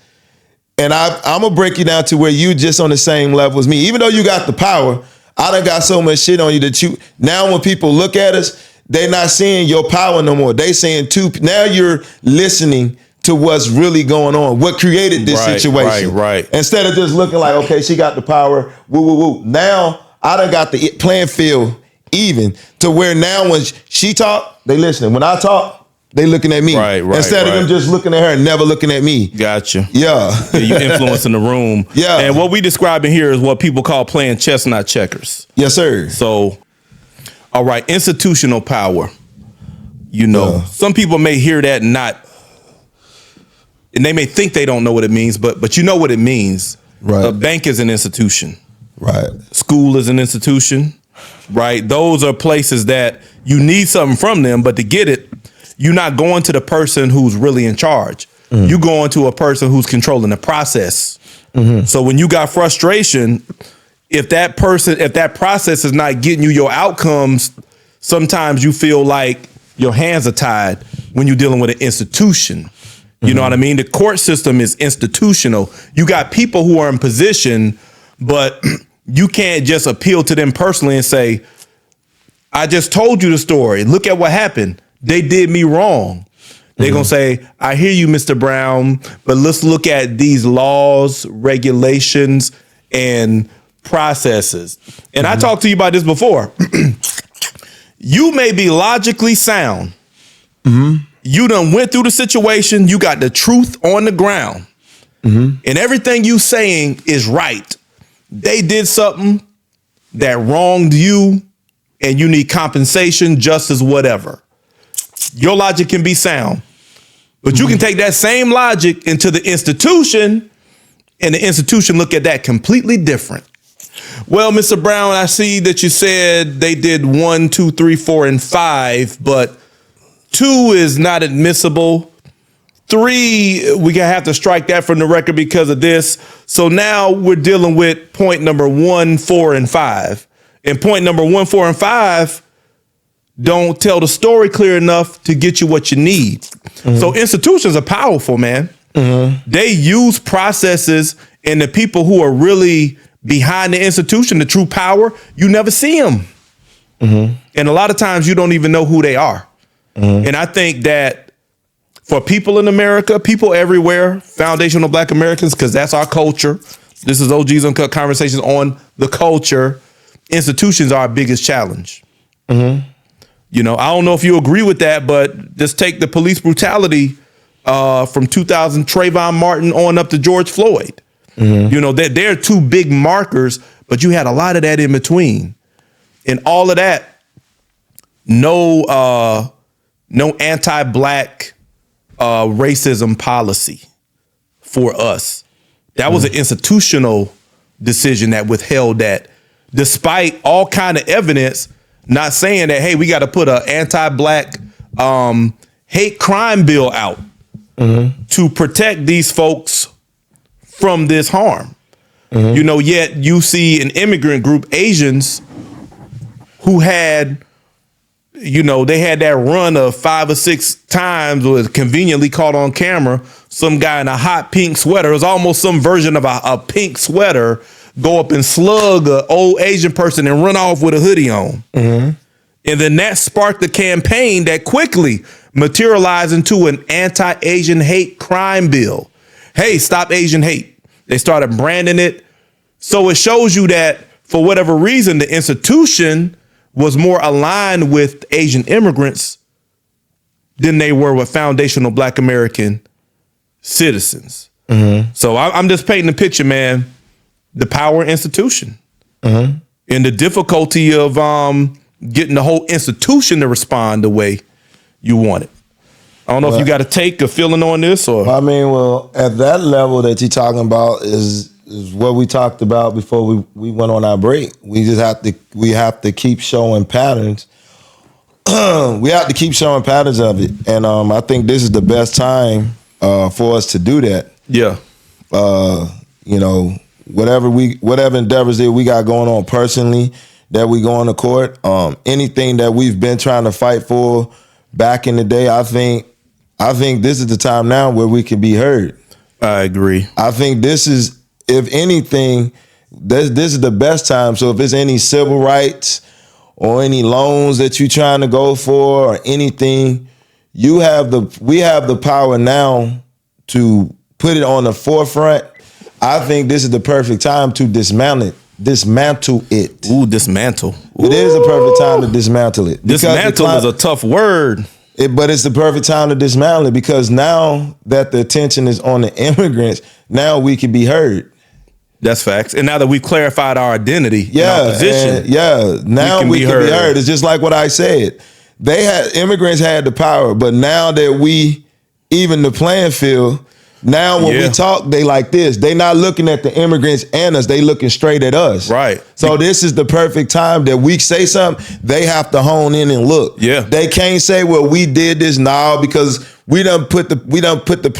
and I'm gonna break you down to where you just on the same level as me. Even though you got the power, I done got so much shit on you that now when people look at us, they're not seeing your power no more. They saying now you're listening to what's really going on, what created this situation. Right. Instead of just looking like, okay, she got the power, woo. Now I done got the playing field even to where now when she talk, they listening. When I talk, they looking at me. Right. Instead of them just looking at her and never looking at me. Gotcha. Yeah. You influencing the room. Yeah. And what we describing here is what people call playing chess, not checkers. Yes, sir. So, all right, institutional power. Some people may hear that and they may think they don't know what it means, but you know what it means. Right. A bank is an institution. Right. School is an institution. Right. Those are places that you need something from them, but to get it, you're not going to the person who's really in charge. You're going to a person who's controlling the process. So when you got frustration, if that process is not getting you your outcomes, sometimes you feel like your hands are tied when you're dealing with an institution. You know what I mean? The court system is institutional. You got people who are in position, but you can't just appeal to them personally and say, I just told you the story. Look at what happened. They did me wrong. They're going to say, I hear you, Mr. Brown, but let's look at these laws, regulations, and processes. And I talked to you about this before. You may be logically sound. You done went through the situation. You got the truth on the ground. And everything you saying is right. They did something that wronged you and you need compensation, justice, whatever. Your logic can be sound. But you can take that same logic into the institution and the institution look at that completely different. Well, Mr. Brown, I see that you said they did 1, 2, 3, 4, and 5, but 2 is not admissible. 3, we gonna have to strike that from the record because of this. So now we're dealing with point number 1, 4, and 5. And point number 1, 4, and 5 don't tell the story clear enough to get you what you need. So institutions are powerful, man. They use processes, and the people who are really behind the institution, the true power, you never see them. And a lot of times you don't even know who they are. And I think that for people in America, people everywhere, foundational Black Americans, because that's our culture. This is OG's Uncut Conversations on the culture. Institutions are our biggest challenge. You know, I don't know if you agree with that, but just take the police brutality from 2000, Trayvon Martin on up to George Floyd. You know, they're 2 big markers, but you had a lot of that in between. And all of that, no anti-Black racism policy for us. That was an institutional decision that withheld that, despite all kind of evidence, not saying that, hey, we got to put an anti-Black hate crime bill out to protect these folks from this harm. You know, yet you see an immigrant group, Asians, who had, you know, they had that run of 5 or 6 times, was conveniently caught on camera, some guy in a hot pink sweater. It was almost some version of a pink sweater, go up and slug an old Asian person and run off with a hoodie on. And then that sparked the campaign that quickly materialized into an anti-Asian hate crime bill. Hey, stop Asian hate. They started branding it. So it shows you that for whatever reason, the institution was more aligned with Asian immigrants than they were with foundational Black American citizens. So I'm just painting the picture, man. The power institution and the difficulty of getting the whole institution to respond the way you want it. I don't know if you got a take or feeling on this, or I mean, well, at that level that you're talking about is what we talked about before we went on our break. We just have to keep showing patterns. We have to keep showing patterns of it, and I think this is the best time for us to do that. Yeah. You know, whatever endeavors that we got going on personally, that we go on to court, anything that we've been trying to fight for back in the day, I think this is the time now where we can be heard. I agree. I think this is, if anything, this is the best time. So if there's any civil rights or any loans that you're trying to go for or anything, we have the power now to put it on the forefront. I think this is the perfect time to dismantle it. Ooh, dismantle. Ooh. It is the perfect time to dismantle it. Dismantle is a tough word. But it's the perfect time to dismantle it, because now that the attention is on the immigrants, now we can be heard. That's facts. And now that we've clarified our identity, our position, now we can be heard. It's just like what I said. Immigrants had the power, but now that we even the playing field, now when we talk, they like this. They not looking at the immigrants and us. They looking straight at us. Right. So this is the perfect time that we say something. They have to hone in and look. Yeah. They can't say, well, we did this now, because we set the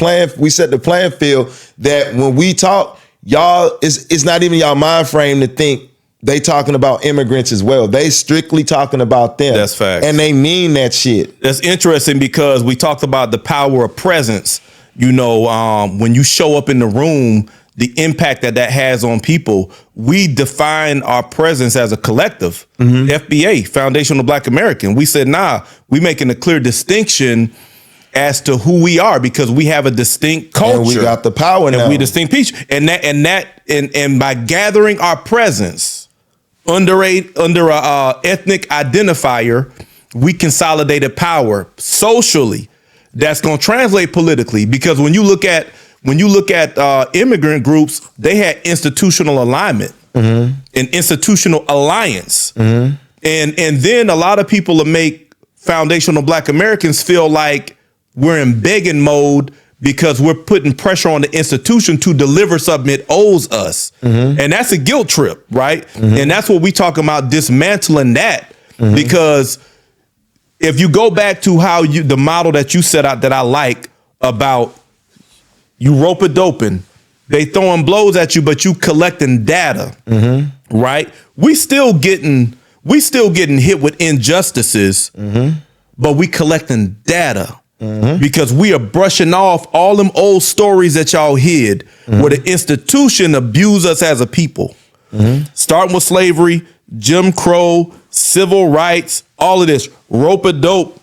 playing field that when we talk, y'all, it's not even y'all mind frame to think they talking about immigrants as well. They strictly talking about them. That's facts. And they mean that shit. That's interesting, because we talked about the power of presence. You know, when you show up in the room, the impact that has on people. We define our presence as a collective. FBA, Foundational Black American. We said, we making a clear distinction as to who we are, because we have a distinct culture. And we got the power now. And we distinct people. And by gathering our presence under a ethnic identifier, we consolidated power socially. That's going to translate politically, because when you look at immigrant groups, they had institutional alignment and institutional alliance. And then a lot of people will make foundational Black Americans feel like we're in begging mode because we're putting pressure on the institution to deliver something it owes us. And that's a guilt trip, right? And that's what we talk about, dismantling that. Because if you go back to the model that you set out that I like about you rope-a-doping, they throwing blows at you, but you collecting data, right? We still getting hit with injustices, but we collecting data. Because we are brushing off all them old stories that y'all hid, where the institution abused us as a people. Starting with slavery, Jim Crow, civil rights, all of this, rope-a-dope,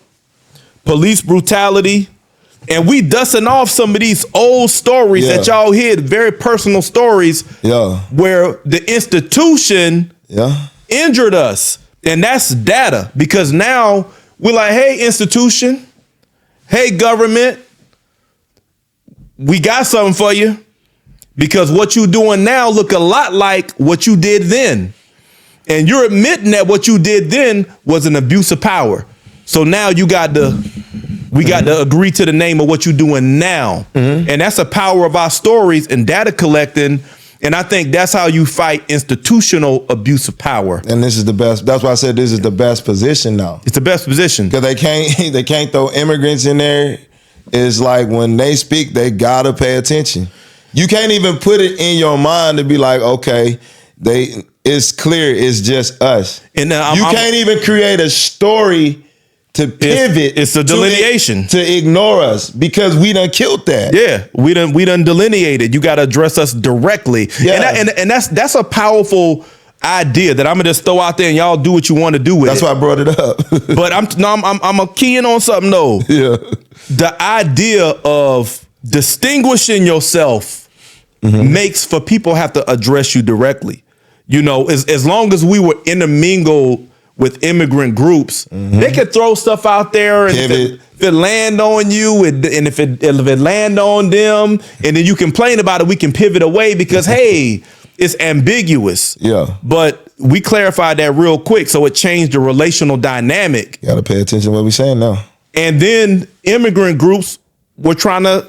police brutality. And we dusting off some of these old stories that y'all hid, very personal stories, where the institution injured us. And that's data, because now we're like, hey, institution, hey, government, we got something for you, because what you doing now look a lot like what you did then. And you're admitting that what you did then was an abuse of power. So now we got to agree to the name of what you're doing now. And that's the power of our stories and data collecting. And I think that's how you fight institutional abuse of power. And this is the best. That's why I said this is the best position now. It's the best position. Because they can't throw immigrants in there. It's like when they speak, they gotta pay attention. You can't even put it in your mind to be like, okay, it's clear it's just us. And you can't even create a story to pivot. It's a delineation to ignore us, because we done killed that. Yeah, we done delineated. You got to address us directly. Yeah. And that's a powerful idea that I'm gonna just throw out there, and y'all do what you want to do with That's why I brought it up. But I'm a keying on something though. Yeah, the idea of distinguishing yourself makes for people have to address you directly. You know, as long as we were intermingled with immigrant groups, they could throw stuff out there, and if it land on you, and if it land on them, and then you complain about it, we can pivot away because hey, it's ambiguous. Yeah. But we clarified that real quick, so it changed the relational dynamic. You gotta pay attention to what we're saying now. And then immigrant groups were trying to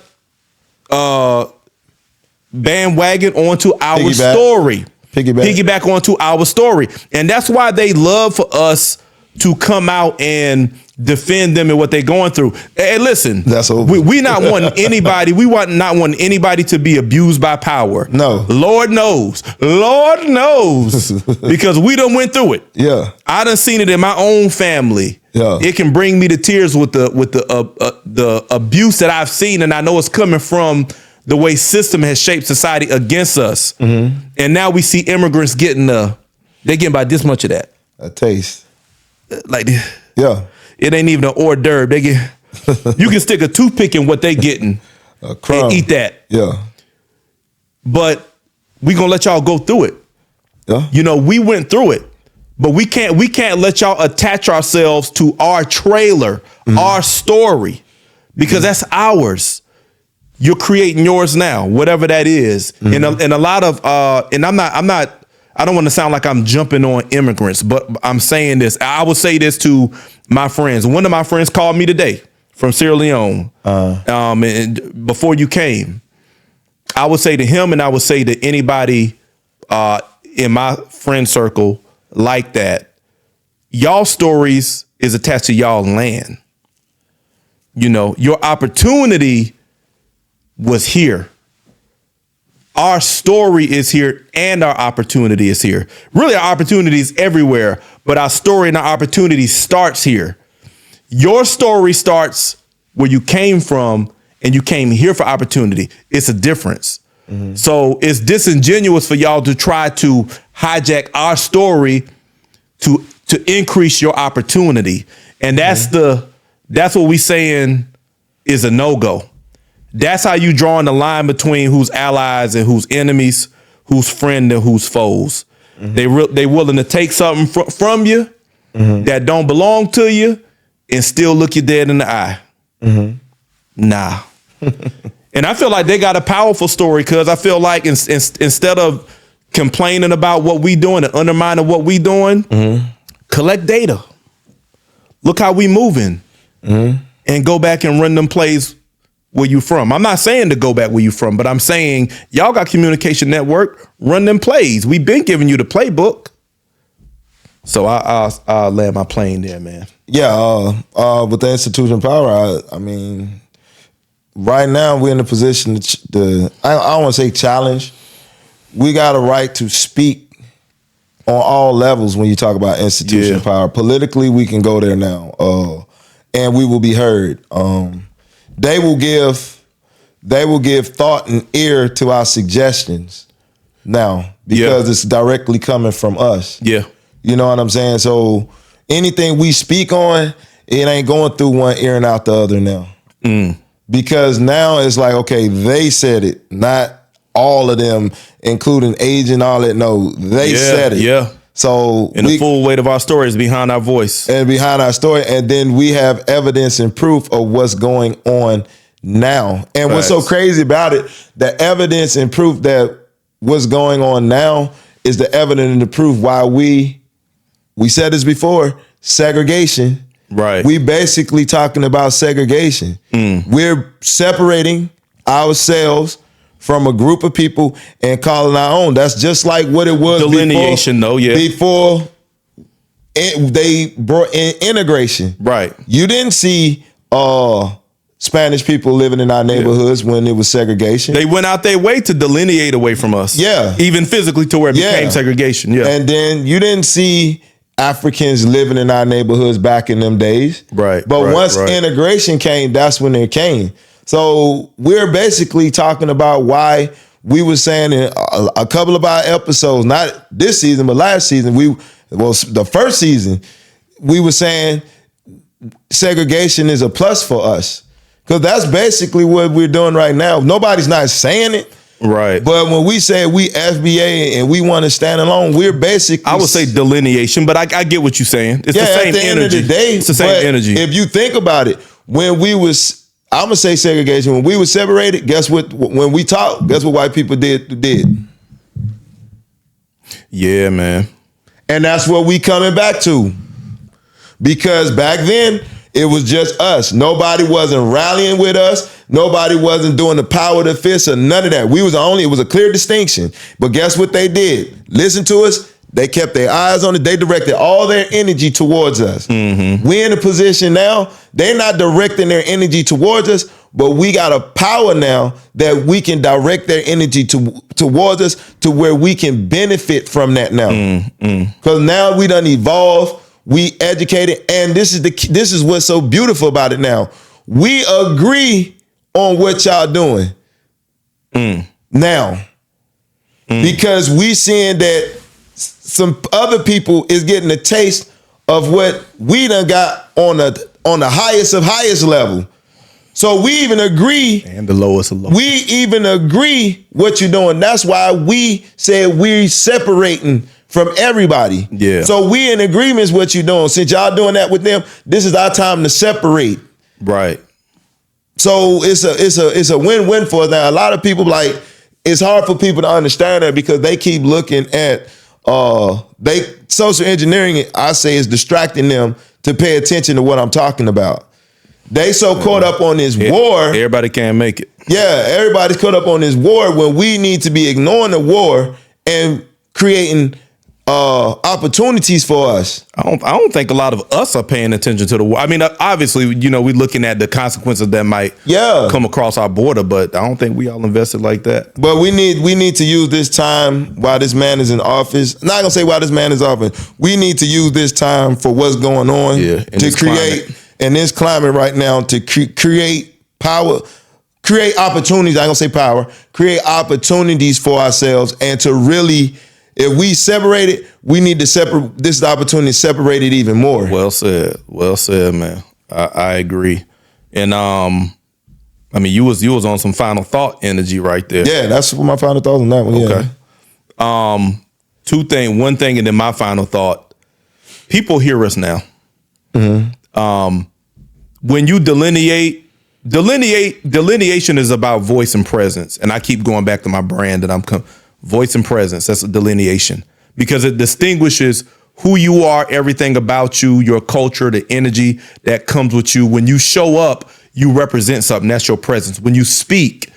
bandwagon onto our story. Piggyback onto our story. And that's why they love for us to come out and defend them and what they're going through. Hey, listen, we not wanting anybody, not wanting anybody to be abused by power. No. Lord knows, because we done went through it. Yeah. I done seen it in my own family. Yeah. It can bring me to tears with the abuse that I've seen, and I know it's coming from the way system has shaped society against us. And now we see immigrants getting about this much of that. A taste. Like, yeah. It ain't even an hors d'oeuvre. You can stick a toothpick in what they getting and eat that. Yeah. But we gonna let y'all go through it. Yeah. You know, we went through it, but we can't let y'all attach ourselves to our trailer, our story, because that's ours. You're creating yours now, whatever that is. And a lot of and I don't want to sound like I'm jumping on immigrants, but I'm saying this. I would say this to my friends. One of my friends called me today from Sierra Leone. And before you came, I would say to him, and I would say to anybody in my friend circle like that, y'all stories is attached to y'all land. You know, your opportunity was here. Our story is here and our opportunity is here. Really, our opportunity is everywhere, but our story and our opportunity starts here. Your story starts where you came from, and you came here for opportunity. It's a difference. So it's disingenuous for y'all to try to hijack our story to increase your opportunity. And that's what we saying. is a no-go. That's how you drawing the line between who's allies and who's enemies, who's friend and who's foes. They willing to take something from you that don't belong to you and still look you dead in the eye. Nah. And I feel like they got a powerful story, because I feel like instead of complaining about what we doing and undermining what we doing, collect data. Look how we moving, and go back and run them plays where you from. I'm not saying to go back where you from, but I'm saying y'all got communication network, run them plays. We've been giving you the playbook. So I'll land my plane there, man. Yeah, with the institution of power, I mean, right now we're in a position I don't want to say challenge. We got a right to speak on all levels when you talk about institution of power. Politically, we can go there now, and we will be heard. They will give thought and ear to our suggestions now, because it's directly coming from us. Yeah. You know what I'm saying? So anything we speak on, it ain't going through one ear and out the other now. Because now it's like, okay, they said it, not all of them, including age and all that. No, they said it. Yeah. So the full weight of our story is behind our voice. And behind our story. And then we have evidence and proof of what's going on now. And what's so crazy about it, the evidence and proof that what's going on now is the evidence and the proof why we said this before, segregation. Right. We basically talking about segregation. We're separating ourselves from a group of people and calling our own. That's just like what it was delineation, before they brought in integration. Right. You didn't see Spanish people living in our neighborhoods when it was segregation. They went out their way to delineate away from us. Yeah. Even physically, to where it became segregation. Yeah. And then you didn't see Africans living in our neighborhoods back in them days. Right. But once integration came, that's when it came. So we're basically talking about why we were saying in a couple of our episodes, not this season, but last season, the first season, we were saying segregation is a plus for us. Because that's basically what we're doing right now. Nobody's not saying it. Right. But when we say we FBA and we want to stand alone, we're basically... I would say delineation, but I get what you're saying. It's the same energy. End of the day, it's the same energy. If you think about it, when we was... I'm going to say segregation. When we were separated, guess what? When we talked, guess what white people did? Yeah, man. And that's what we coming back to. Because back then, it was just us. Nobody wasn't rallying with us. Nobody wasn't doing the power of the fist or none of that. It was a clear distinction. But guess what they did? Listen to us. They kept their eyes on it. They directed all their energy towards us. We're in a position now, they're not directing their energy towards us, but we got a power now that we can direct their energy towards us to where we can benefit from that now. Because now we done evolved, we educated, and this is what's so beautiful about it now. We agree on what y'all doing now. Because we seeing that some other people is getting a taste of what we done got on the highest of highest level. So we even agree. And the lowest of lowest. We even agree what you're doing. That's why we said we separating from everybody. Yeah. So we in agreement with what you're doing. Since y'all doing that with them, this is our time to separate. Right. So it's a win-win for us. Now, a lot of people it's hard for people to understand that because they keep looking at social engineering, I say, is distracting them to pay attention to what I'm talking about. They so caught up on this war. Everybody can't make it. Yeah, everybody's caught up on this war when we need to be ignoring the war and creating opportunities for us. I don't think a lot of us are paying attention to the war. I mean, obviously, we're looking at the consequences that might come across our border, but I don't think we all invested like that. But we need to use this time while this man is in office. Not gonna say while this man is in office. We need to use this time for what's going on to create in this climate right now to create power, create opportunities. I ain't gonna say power, create opportunities for ourselves, and to really. If we separate it, we need to separate. This is the opportunity to separate it even more. Well said, man. I agree. And I mean, you was on some final thought energy right there. Yeah, that's what my final thoughts on that one. Yeah. Okay. One thing, and then my final thought. People hear us now. When you delineation is about voice and presence. And I keep going back to my brand that voice and presence. That's a delineation because it distinguishes who you are, everything about you, your culture, the energy that comes with you. When you show up, you represent something. That's your presence. When you speak,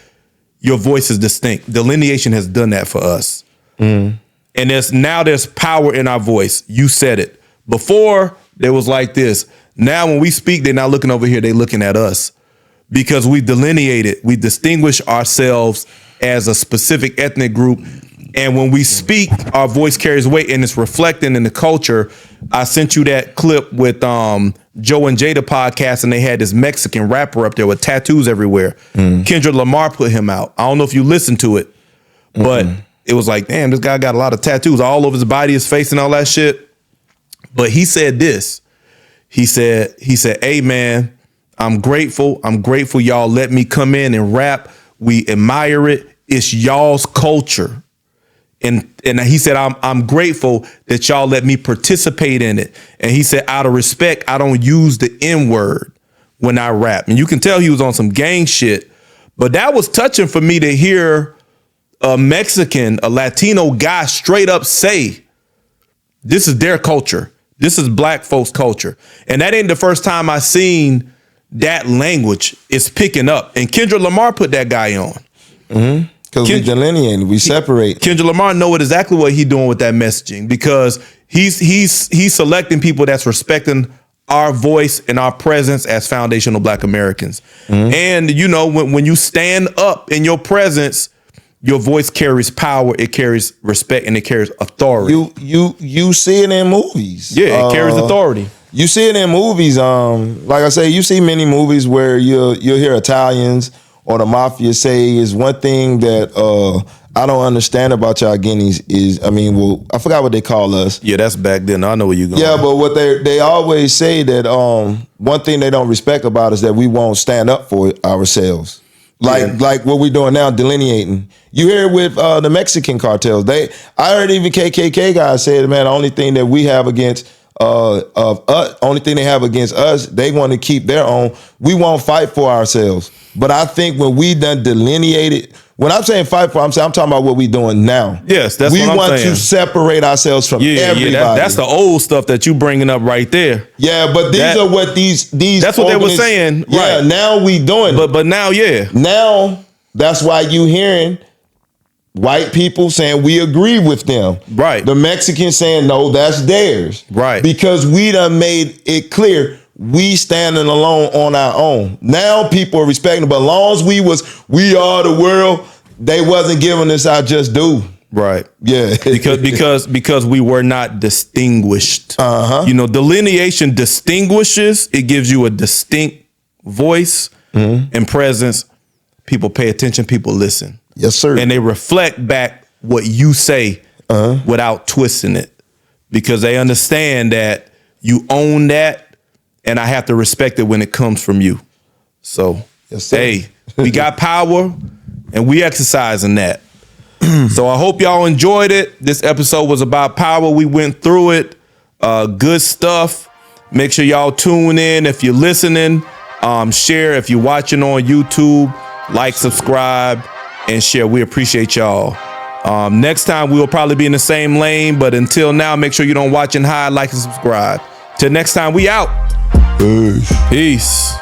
your voice is distinct. Delineation has done that for us. And there's power in our voice. You said it. Before, there was like this. Now, when we speak, they're not looking over here. They're looking at us because we delineated. We distinguish ourselves as a specific ethnic group. And when we speak, our voice carries weight and it's reflecting in the culture. I sent you that clip with Joe and Jada podcast, and they had this Mexican rapper up there with tattoos everywhere. Kendrick Lamar put him out. I don't know if you listened to it, but it was like, damn, this guy got a lot of tattoos all over his body, his face and all that shit. But he said this. He said, hey, man, I'm grateful. I'm grateful y'all let me come in and rap. We admire it. It's y'all's culture. And he said, I'm grateful that y'all let me participate in it. And he said, out of respect, I don't use the N-word when I rap. And you can tell he was on some gang shit. But that was touching for me to hear a Mexican, a Latino guy straight up say, this is their culture. This is black folks' culture. And that ain't the first time I seen that language is picking up. And Kendrick Lamar put that guy on. Because we delineate, we separate. Kendrick Lamar know exactly what he's doing with that messaging because he's selecting people that's respecting our voice and our presence as foundational Black Americans. And you know, when you stand up in your presence, your voice carries power, it carries respect, and it carries authority. You see it in movies. Yeah, it carries authority. You see it in movies. Like I say, you see many movies where you'll hear Italians or the mafia say is one thing that I don't understand about y'all Guineas is, I forgot what they call us. Yeah, that's back then. I know where you're going. Yeah, but what they always say that one thing they don't respect about us that we won't stand up for ourselves. Like what we're doing now, delineating. You hear it with the Mexican cartels. I heard even KKK guys say, man, the only thing that we have against only thing they have against us, they want to keep their own. We won't fight for ourselves. But I think when we done delineated, when I'm saying fight for, I'm talking about what we doing now. Yes, that's what I'm saying. We want to separate ourselves from everybody. Yeah, that's the old stuff that you bringing up right there. Yeah, but these are what these. That's what they were saying. Yeah, right. Now we doing it. But now, yeah. Now that's why you hearing white people saying we agree with them. Right. The Mexicans saying no, that's theirs. Right. Because we done made it clear we standing alone on our own. Now people are respecting, but as long as we are the world, they wasn't giving us our just due. Right. Yeah. because we were not distinguished. You know, delineation distinguishes, it gives you a distinct voice and presence. People pay attention, people listen. Yes, sir. And they reflect back what you say without twisting it because they understand that you own that and I have to respect it when it comes from you. So, yes, hey, we got power and we exercising that. So I hope y'all enjoyed it. This episode was about power. We went through it. Good stuff. Make sure y'all tune in. If you're listening, share. If you're watching on YouTube, like, subscribe, and share. We appreciate y'all. Next time we will probably be in the same lane, but until now, make sure you don't watch and hide, like, and subscribe. Till next time, we out. Peace. Peace.